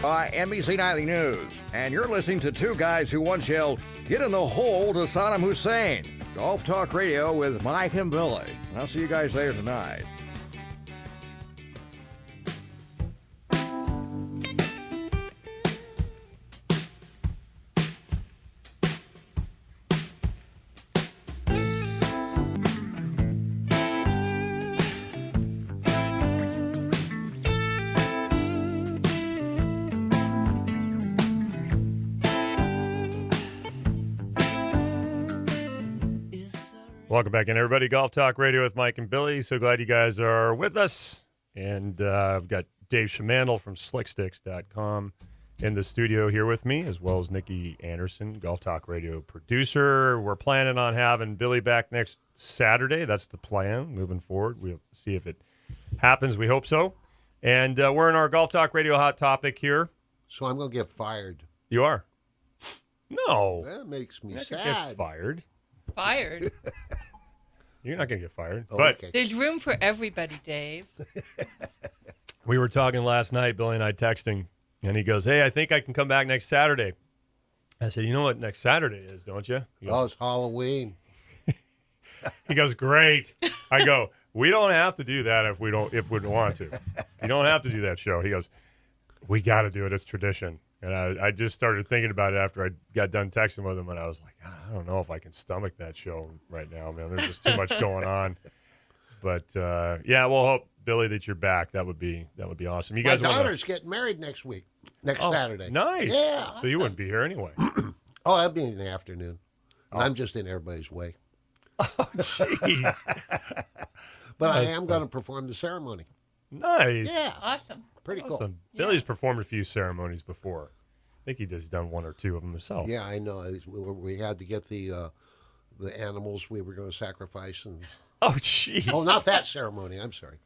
NBC Nightly News, and you're listening to two guys who once yelled, "Get in the hole" to Saddam Hussein. Golf Talk Radio with Mike and Billy. I'll see you guys later tonight. Welcome back in, everybody. Golf Talk Radio with Mike and Billy. So glad you guys are with us. And I've got Dave Shamandl from slicksticks.com in the studio here with me, as well as Nikki Anderson, Golf Talk Radio producer. We're planning on having Billy back next Saturday. That's the plan moving forward. We'll see if it happens. We hope so. And we're in our Golf Talk Radio hot topic here. So I'm going to get fired. You are? No. That makes me You're not sad. gonna get fired. Fired? You're not going to get fired. Oh, but okay. There's room for everybody, Dave. We were talking last night, Billy and I texting, and he goes, "Hey, I think I can come back next Saturday." I said, "You know what next Saturday is, don't you?" He Oh, goes, it's Halloween. he goes, "Great." I go, "We don't have to do that if we don't want to. You don't have to do that show." He goes, "We got to do it. It's tradition." And I just started thinking about it after I got done texting with him, and I was like, I don't know if I can stomach that show right now, man. There's just too much going on. But yeah, we'll hope, Billy, that you're back. That would be awesome. You My guys want daughter's getting married next Saturday. Nice. Yeah. So you wouldn't be here anyway. Oh, that'd be in the afternoon. And I'm just in everybody's way. Oh, jeez. But I That's am fun. going to perform the ceremony. Nice. Yeah. Awesome. Pretty cool. Awesome. Billy's performed a few ceremonies before. I think he just done one or two of them himself. Yeah, I know. We had to get the animals we were going to sacrifice. And Oh, jeez. oh, not that ceremony. I'm sorry.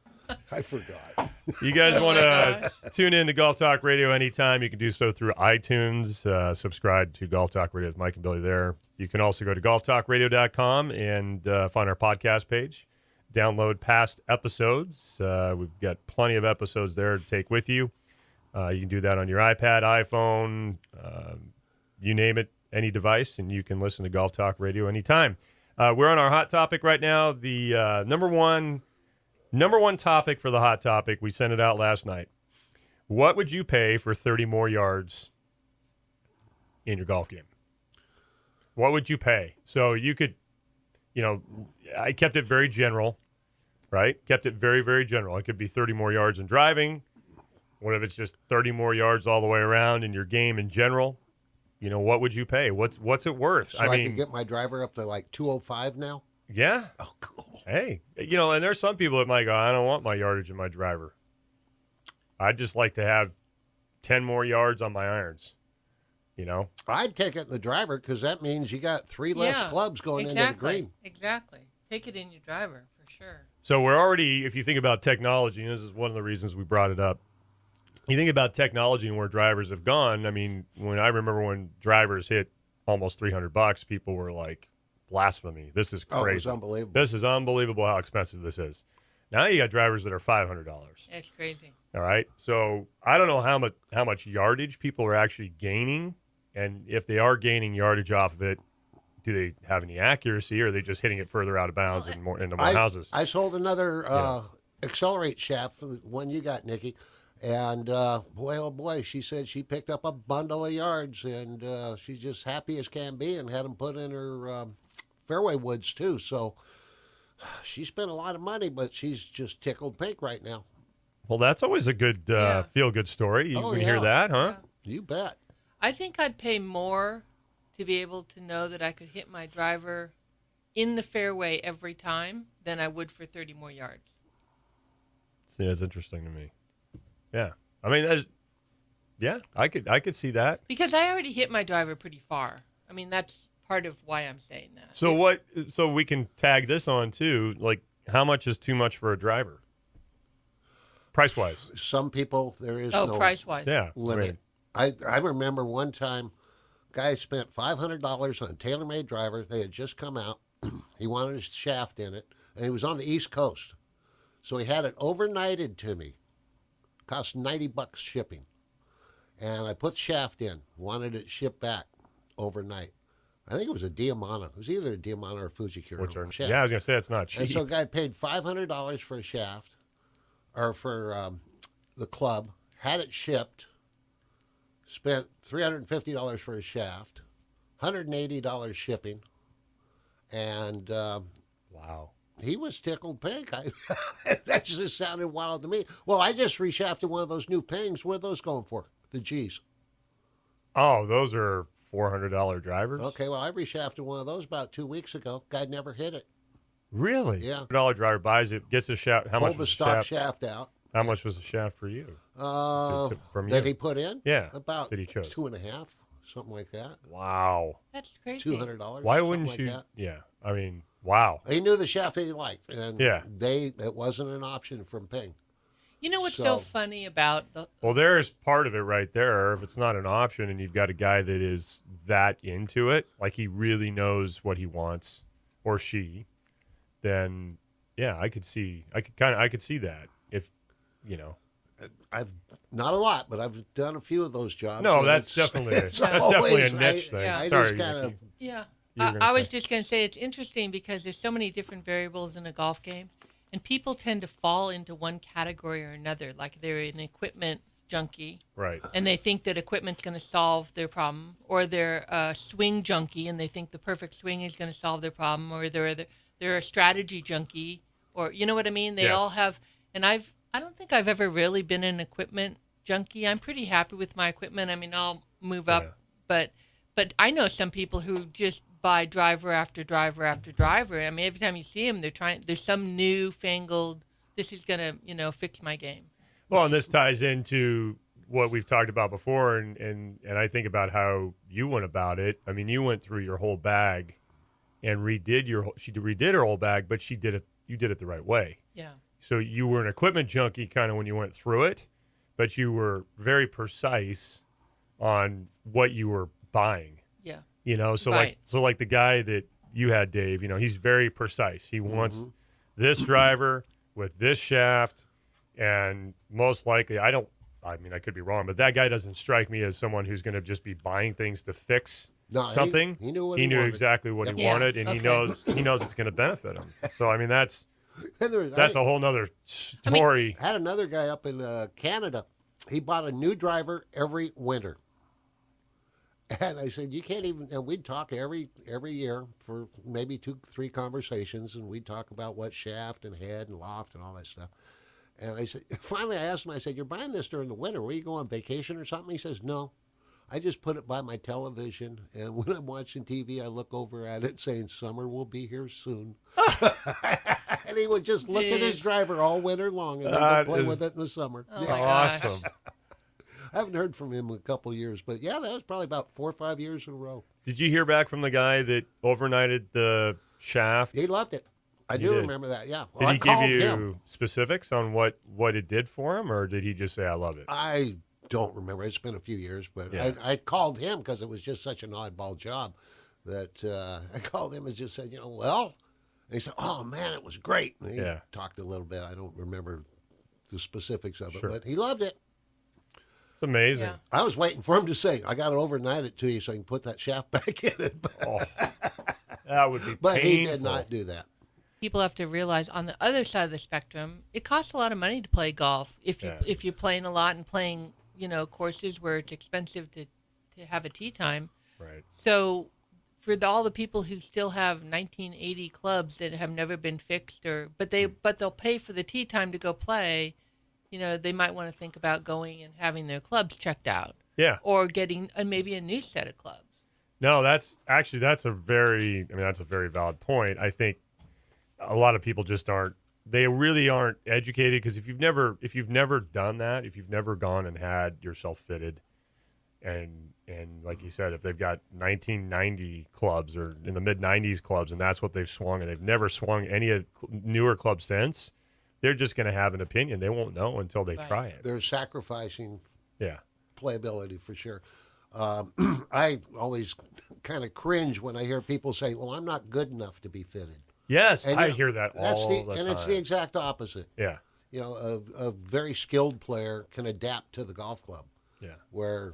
I forgot. You guys want to tune in to Golf Talk Radio anytime, you can do so through iTunes. Subscribe to Golf Talk Radio with Mike and Billy there. You can also go to golftalkradio.com and find our podcast page. Download past episodes. We've got plenty of episodes there to take with you. You can do that on your iPad, iPhone, you name it, any device, and you can listen to Golf Talk Radio anytime. We're on our hot topic right now. The number one topic for the hot topic, we sent it out last night. What would you pay for 30 more yards in your golf game? What would you pay? So you could, I kept it very general, right? Kept it very, very general. It could be 30 more yards in driving. What if it's just 30 more yards all the way around in your game in general? What would you pay? What's it worth? So I could get my driver up to like 205 now? Yeah. Oh, cool. Hey, and there's some people that might go, I don't want my yardage in my driver. I'd just like to have 10 more yards on my irons, I'd take it in the driver because that means you got 3 less clubs going into the green. Exactly. Take it in your driver, for sure. So we're already, if you think about technology, and this is one of the reasons we brought it up, you think about technology and where drivers have gone. I mean, I remember when drivers hit almost $300, people were like, blasphemy. This is crazy. Oh, it was unbelievable. This is unbelievable how expensive this is. Now you got drivers that are $500. It's crazy. All right. So I don't know how much yardage people are actually gaining. And if they are gaining yardage off of it, do they have any accuracy, or are they just hitting it further out of bounds and into more houses? I sold another Accelerate shaft, the one you got, Nikki. And boy, oh boy, she said she picked up a bundle of yards, and she's just happy as can be, and had them put in her fairway woods too. So she spent a lot of money, but she's just tickled pink right now. Well, that's always a good feel-good story. You can hear that, huh? Yeah. You bet. I think I'd pay more to be able to know that I could hit my driver in the fairway every time than I would for 30 more yards. See, that's interesting to me. Yeah. I mean, I could see that. Because I already hit my driver pretty far. I mean, that's part of why I'm saying that. So we can tag this on too, like how much is too much for a driver? Price-wise. Some people, there is no price-wise. Yeah. limit. I remember one time, guy spent $500 on a TaylorMade driver. They had just come out. He wanted a shaft in it, and he was on the East Coast. So he had it overnighted to me. Cost $90 shipping. And I put the shaft in, wanted it shipped back overnight. I think it was a Diamante. It was either a Diamante or a Fujikura. Which are, shaft. yeah, I was going to say it's not cheap. And so a guy paid $500 for a shaft, or for the club, had it shipped, spent $350 for a shaft, $180 shipping, and wow. he was tickled pink. That just sounded wild to me. Well, I just reshafted one of those new Pings. What are those going for? The G's. Oh, those are $400 drivers? Okay, well, I reshafted one of those about 2 weeks ago. Guy never hit it. Really? Yeah. $100 driver buys it, gets the shaft. How much Pulled the was the stock shaft? shaft out. How much was the shaft for you? From That you? he put in? Yeah, About that he chose. 2.5, something like that. Wow. That's crazy. $200. Why something wouldn't like you? that. Yeah. I mean, wow. He knew the shaft he liked, and Yeah. it wasn't an option from Ping. You know what's so So- funny about the Well, there's part of it right there. If it's not an option and you've got a guy that is that into it, like he really knows what he wants, or she, then yeah, I could see that if, you know. I've not a lot, but I've done a few of those jobs. No, and that's it's- definitely it's that's definitely a always- niche thing. yeah. I Sorry, just kind of Nikki. Yeah. You were gonna I was say. just going to say it's interesting because there's so many different variables in a golf game, and people tend to fall into one category or another. Like they're an equipment junkie, Right. and they think that equipment's going to solve their problem, or they're a swing junkie, and they think the perfect swing is going to solve their problem, or they're a strategy junkie, or you know what I mean? They Yes. all have, and I don't think I've ever really been an equipment junkie. I'm pretty happy with my equipment. I mean, I'll move up, Yeah. but I know some people who just buy driver after driver after driver. I mean, every time you see them, there's some newfangled, this is going to, fix my game. Well, and this ties into what we've talked about before, and I think about how you went about it. I mean, you went through your whole bag and she redid her whole bag, but you did it the right way. Yeah. So you were an equipment junkie kind of when you went through it, but you were very precise on what you were buying. Yeah. So Right. like the guy that you had, Dave, he's very precise. He wants this driver with this shaft, and most likely I could be wrong, but that guy doesn't strike me as someone who's going to just be buying things to fix something. He knew what he knew wanted. exactly what he Yeah. wanted, and Okay. he knows it's going to benefit him. So I mean that's And a whole nother story. I had another guy up in Canada. He bought a new driver every winter. And I said, you can't even, and we'd talk every year for maybe 2-3 conversations, and we'd talk about what shaft and head and loft and all that stuff. And I said, finally I asked him, I said, you're buying this during the winter. Where you go on vacation or something? He says, no. I just put it by my television, and when I'm watching TV, I look over at it saying, summer will be here soon. And he would just look at his Jeez. driver all winter long and then That go play is with it in the summer. Oh, Yeah. my gosh. Awesome. I haven't heard from him in a couple of years, but yeah, that was probably about 4 or 5 years in a row. Did you hear back from the guy that overnighted the shaft? He loved it. I He do did. remember that, yeah. Did Well, he I give called you him. specifics on what it did for him, or did he just say, I love it? I don't remember. It's been a few years, but Yeah. I called him because it was just such an oddball job that I called him and just said, well, and he said, oh, man, it was great. And he Yeah. talked a little bit. I don't remember the specifics of it, Sure. but he loved it. It's amazing. Yeah. I was waiting for him to say, I got to overnight it to you so I can put that shaft back in it. Oh, that would be But painful. he did not do that. People have to realize on the other side of the spectrum, it costs a lot of money to play golf. If you're playing a lot and playing, courses where it's expensive to have a tee time. Right. So for all the people who still have 1980 clubs that have never been fixed, but they'll pay for the tee time to go play, they might want to think about going and having their clubs checked out, Yeah. or getting maybe a new set of clubs. No, that's a very valid point. I think a lot of people just they really aren't educated, because if you've never done that, if you've never gone and had yourself fitted, and like you said, if they've got 1990 clubs or in the mid 90s clubs and that's what they've swung, and they've never swung any of newer clubs since, they're just going to have an opinion. They won't know until they Right. try it. They're sacrificing Yeah. playability for sure. I always kind of cringe when I hear people say, well, I'm not good enough to be fitted. Yes, And, I hear that that's all the time. And it's the exact opposite. Yeah. A very skilled player can adapt to the golf club. where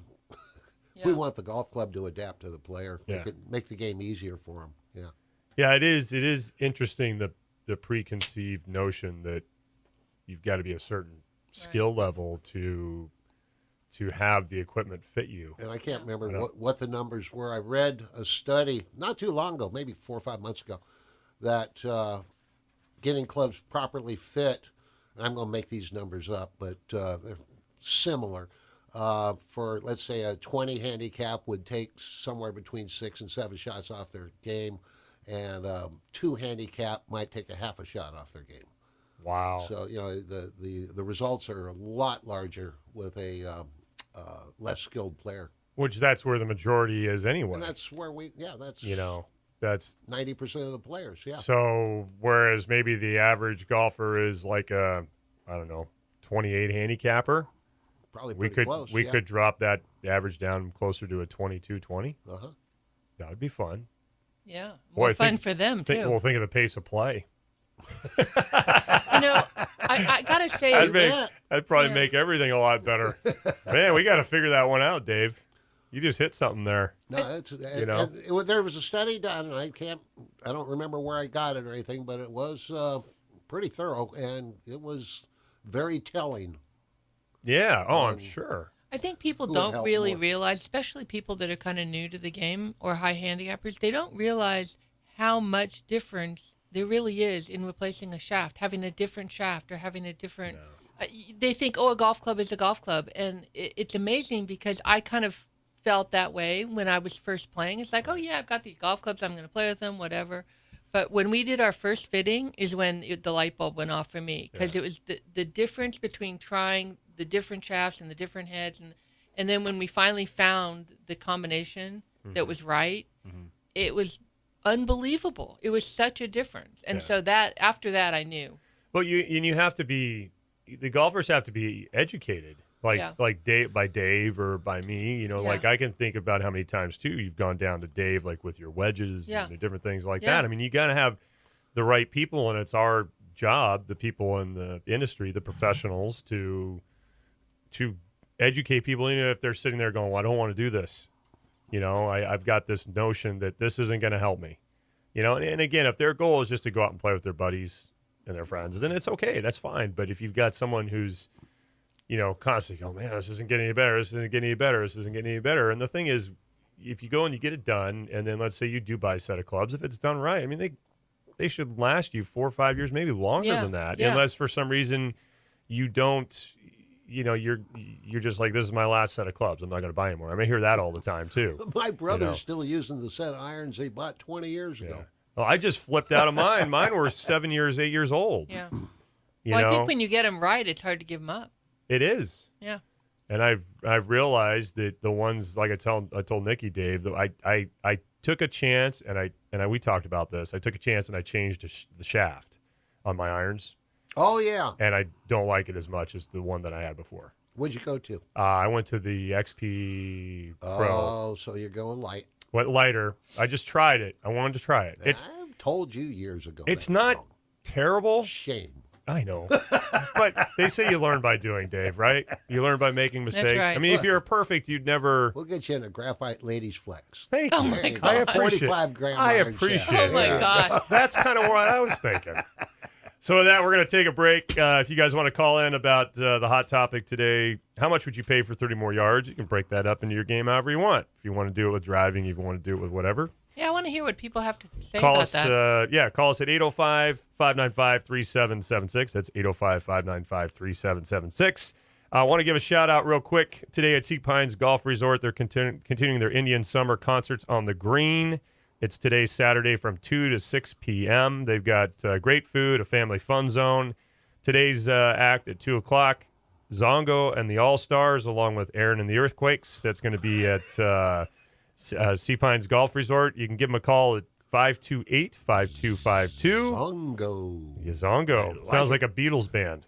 Yeah. we want the golf club to adapt to the player, Yeah. make the game easier for them. Yeah. Yeah, it is. It is interesting the preconceived notion that you've got to be a certain skill level to have the equipment fit you. And I can't remember I know. what the numbers were. I read a study not too long ago, maybe 4 or 5 months ago, that getting clubs properly fit, and I'm going to make these numbers up, but they're similar. For, let's say, a 20 handicap would take somewhere between 6 and 7 shots off their game, and 2 handicap might take a half a shot off their game. Wow. So, the results are a lot larger with a less skilled player. Which that's where the majority is anyway. And that's where that's that's 90% of the players, yeah. So whereas maybe the average golfer is like a, I don't know, 28 handicapper, Probably we pretty close. we could drop that average down closer to a 22-20. Uh-huh. That would be fun. Yeah. Boy, More fun for them, too. Well, think of the pace of play. I got to say, That'd probably make everything a lot better. Man, we got to figure that one out, Dave. You just hit something there. No, it's know? there was a study done, and I don't remember where I got it or anything, but it was pretty thorough, and it was very telling. Yeah. Oh, I'm sure. I think people Who would don't help really more? realize, especially people that are kind of new to the game or high handicappers, they don't realize how much difference there really is in replacing a shaft, having a different shaft or having a different. They think, a golf club is a golf club, and it's amazing because I kind of felt that way when I was first playing. It's like, oh yeah, I've got these golf clubs, I'm going to play with them, whatever. But when we did our first fitting is when the light bulb went off for me, because it was the difference between trying the different shafts and the different heads, and then when we finally found the combination that was right, it was unbelievable. It was such a difference. And so that after that I knew. Well, you have to be, the golfers have to be educated. Like Dave or by me, like I can think about how many times too you've gone down to Dave, like with your wedges and the different things like that. I mean, you got to have the right people, and it's our job, the people in the industry, the professionals, to educate people, even if they're sitting there going, well, I don't want to do this. I've got this notion that this isn't going to help me. And again, if their goal is just to go out and play with their buddies and their friends, then it's okay. That's fine. But if you've got someone who's constantly going, man, this isn't getting any better. This isn't getting any better. This isn't getting any better. And the thing is, if you go and you get it done, and then let's say you do buy a set of clubs, if it's done right, I mean, they should last you 4 or 5 years, maybe longer than that, unless for some reason you don't, you're just like, this is my last set of clubs. I'm not going to buy anymore. I may hear that all the time too. My brother's still using the set of irons he bought 20 years ago. Well, I just flipped out of mine. Mine were 7 years, 8 years old. Yeah. You I know? think when you get them right, it's hard to give them up. It is. Yeah. And I've realized that the ones, like I told Nikki, Dave, that I took a chance, and we talked about this. I took a chance and I changed the shaft on my irons. Oh yeah. And I don't like it as much as the one that I had before. Where'd you go to? I went to the XP Pro. Oh, so you're going light. Went lighter. I just tried it. I wanted to try it. I've told you years ago. It's not terrible. Shame. I know. But they say you learn by doing, Dave, right? You learn by making mistakes. right. I mean, if you're perfect, you'd never. We'll get you in a graphite ladies flex. Thank Oh you. my God. I appreciate 45 gram I iron appreciate shaft. Oh my it. gosh. That's kind of what I was thinking. So with that, we're going to take a break. If you guys want to call in about the hot topic today, how much would you pay for 30 more yards? You can break that up into your game however you want. If you want to do it with driving, if you want to do it with whatever. Yeah, I want to hear what people have to say Call about us, that. call us at 805-595-3776. That's 805-595-3776. I want to give a shout out real quick today at Sea Pines Golf Resort. They're continuing their Indian summer concerts on the green. It's today, Saturday, from 2 to 6 p.m. They've got great food, a family fun zone. Today's act at 2 o'clock, Zongo and the All-Stars, along with Aaron and the Earthquakes. That's going to be at Sea Pines Golf Resort. You can give them a call at 528-5252. Zongo. Yeah, Zongo. Sounds like a Beatles band.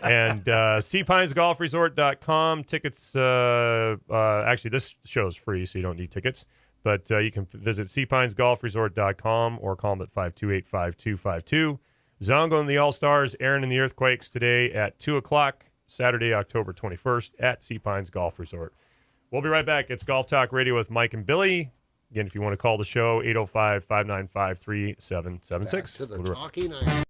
And seapinesgolfresort.com. Tickets, actually, this show is free, so you don't need tickets. But you can visit seapinesgolfresort.com or call them at 528-5252. Zongo and the All-Stars, Aaron and the Earthquakes today at 2 o'clock, Saturday, October 21st at Sea Pines Golf Resort. We'll be right back. It's Golf Talk Radio with Mike and Billy. Again, if you want to call the show, 805-595-3776. Back to the talking iron.